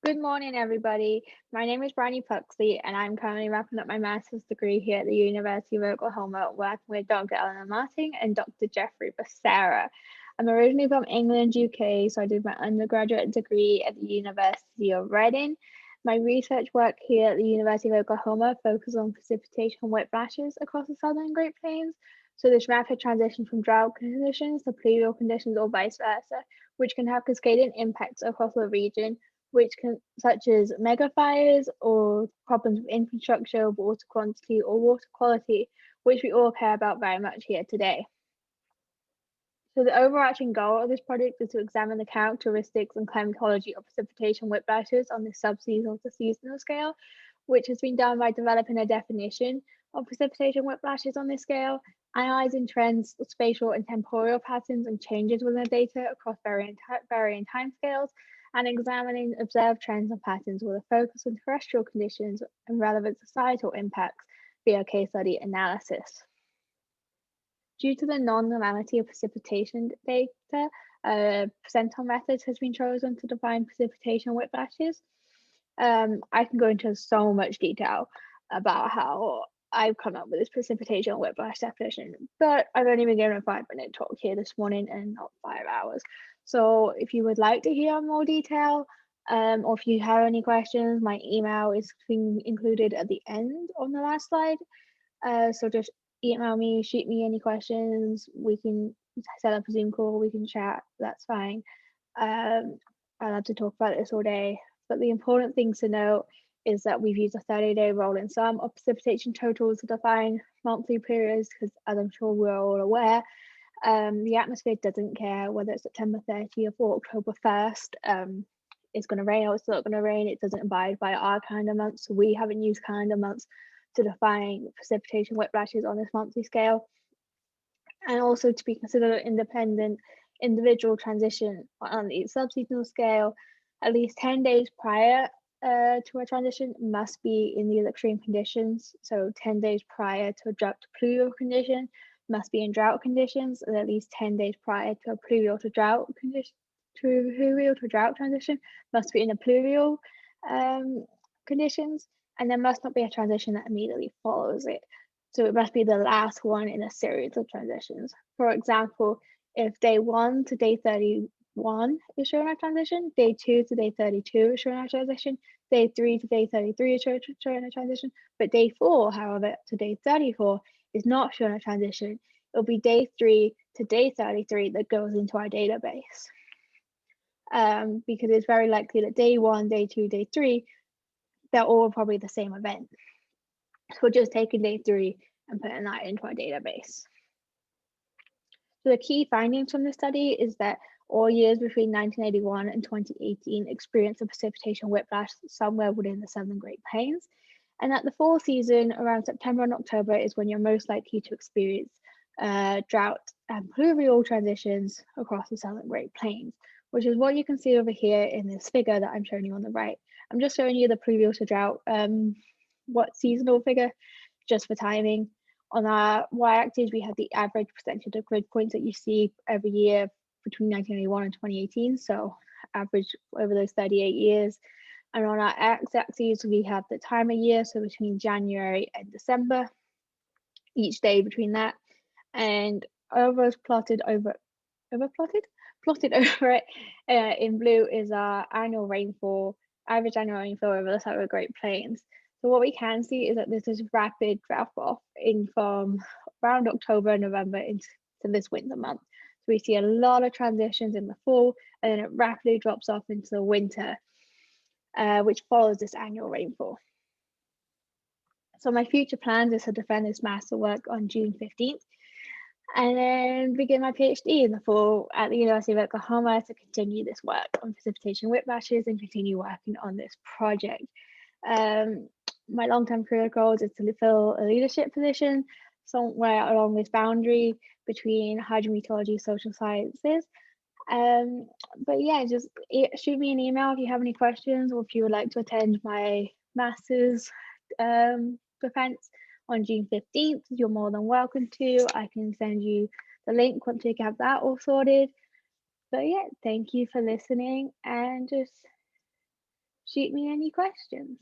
Good morning, everybody. My name is Bryony Puxley, and I'm currently wrapping up my master's degree here at the University of Oklahoma, working with Dr. Eleanor Martin and Dr. Jeffrey Becerra. I'm originally from England, UK, so I did my undergraduate degree at the University of Reading. My research work here at the University of Oklahoma focuses on precipitation whiplashes across the southern Great Plains. So this rapid transition from drought conditions to pluvial conditions or vice versa, which can have cascading impacts across the region such as mega fires or problems with infrastructure, water quantity, or water quality, which we all care about very much here today. So the overarching goal of this project is to examine the characteristics and climatology of precipitation whiplashes on the subseasonal to seasonal scale, which has been done by developing a definition of precipitation whiplashes on this scale, analyzing trends, spatial and temporal patterns and changes within the data across varying timescales, and examining observed trends and patterns with a focus on terrestrial conditions and relevant societal impacts via case study analysis. Due to the non-normality of precipitation data, a percentile method has been chosen to define precipitation whiplashes. I can go into so much detail about how I've come up with this precipitation whiplash definition, but I've only been given a 5-minute talk here this morning and not 5 hours. So if you would like to hear more detail, or if you have any questions, my email is being included at the end on the last slide. So just email me, shoot me any questions. We can set up a Zoom call, we can chat, that's fine. I love to talk about this all day. But the important things to note is that we've used a 30-day rolling sum of precipitation totals to define monthly periods, because as I'm sure we're all aware, the atmosphere doesn't care whether it's September 30th or October 1st. It's going to rain or it's not going to rain. It doesn't abide by our calendar months. So we haven't used calendar months to define precipitation whiplashes on this monthly scale. And also to be considered an independent individual transition on the subseasonal scale, at least 10 days prior to a transition must be in these extreme conditions. So 10 days prior to a drought to pluvial condition must be in drought conditions, and at least 10 days prior to a pluvial to drought condition, transition must be in a pluvial conditions, and there must not be a transition that immediately follows it. So it must be the last one in a series of transitions. For example, if day 1 to day 31 is showing a transition, day 2 to day 32 is showing a transition, day 3 to day 33 is showing a transition, but day 4, however, to day 34 is not showing a transition. It'll be day 3 to day 33 that goes into our database. Because it's very likely that day 1, day 2, day 3, they're all probably the same event. So we're just taking day 3 and putting that into our database. So the key findings from this study is that all years between 1981 and 2018 experienced a precipitation whiplash somewhere within the southern Great Plains, and that the fall season around September and October is when you're most likely to experience drought and pluvial transitions across the southern Great Plains, which is what you can see over here in this figure that I'm showing you on the right. I'm just showing you the pluvial to drought seasonal figure just for timing. On our y-axis, we have the average percentage of grid points that you see every year between 1981 and 2018, so average over those 38 years. And on our x-axis, we have the time of year, so between January and December, each day between that. And plotted over it in blue is our annual rainfall, average annual rainfall over the southern Great Plains. So what we can see is that there's this rapid drop off in from around October, November into this winter month. So we see a lot of transitions in the fall, and then it rapidly drops off into the winter, which follows this annual rainfall. So my future plans is to defend this master work on June 15th, and then begin my PhD in the fall at the University of Oklahoma to continue this work on precipitation whiplashes and continue working on this project. My long-term career goals is to fill a leadership position somewhere along this boundary between hydrometeorology and social sciences. But yeah, just shoot me an email if you have any questions, or if you would like to attend my master's defense on June 15th, you're more than welcome to. I can send you the link once we have that all sorted. But yeah, thank you for listening, and just shoot me any questions.